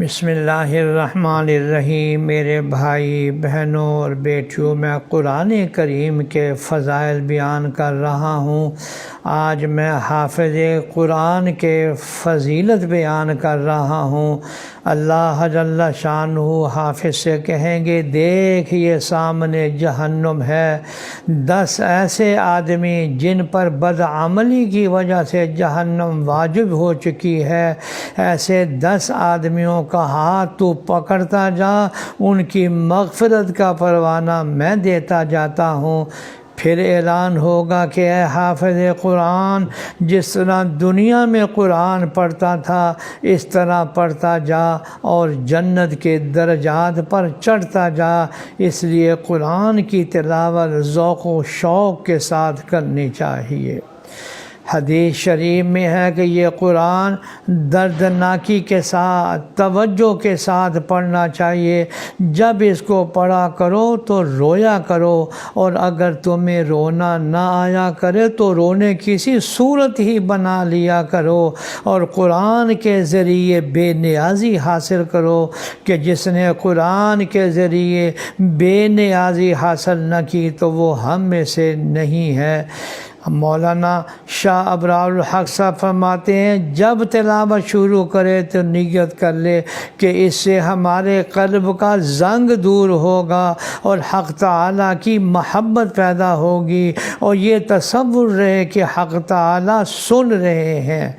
بسم اللہ الرحمن الرحیم۔ میرے بھائی بہنوں اور بیٹیوں، میں قرآن کریم کے فضائل بیان کر رہا ہوں۔ آج میں حافظ قرآن کے فضیلت بیان کر رہا ہوں۔ اللہ جل شانہ حافظ سے کہیں گے، دیکھ یہ سامنے جہنم ہے، 10 ایسے آدمی جن پر بدعملی کی وجہ سے جہنم واجب ہو چکی ہے، ایسے 10 آدمیوں کا ہاتھ تو پکڑتا جا، ان کی مغفرت کا پروانہ میں دیتا جاتا ہوں۔ پھر اعلان ہوگا کہ اے حافظ قرآن، جس طرح دنیا میں قرآن پڑھتا تھا اس طرح پڑھتا جا اور جنت کے درجات پر چڑھتا جا۔ اس لیے قرآن کی تلاوت ذوق و شوق کے ساتھ کرنی چاہیے۔ حدیث شریف میں ہے کہ یہ قرآن دردناکی کے ساتھ، توجہ کے ساتھ پڑھنا چاہیے۔ جب اس کو پڑھا کرو تو رویا کرو، اور اگر تمہیں رونا نہ آیا کرے تو رونے کسی صورت ہی بنا لیا کرو، اور قرآن کے ذریعے بے نیازی حاصل کرو کہ جس نے قرآن کے ذریعے بے نیازی حاصل نہ کی تو وہ ہم میں سے نہیں ہے۔ مولانا شاہ ابرار الحق صاحب فرماتے ہیں، جب تلاوت شروع کرے تو نیت کر لے کہ اس سے ہمارے قلب کا زنگ دور ہوگا اور حق تعالیٰ کی محبت پیدا ہوگی، اور یہ تصور رہے کہ حق تعالیٰ سن رہے ہیں۔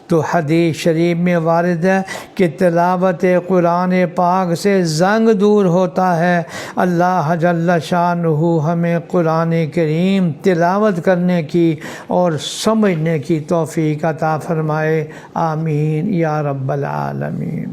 تو حدیث شریف میں وارد ہے کہ تلاوت قرآن پاک سے زنگ دور ہوتا ہے۔ اللہ جل شانہ ہمیں قرآن کریم تلاوت کرنے کی اور سمجھنے کی توفیق عطا فرمائے، آمین یا رب العالمین۔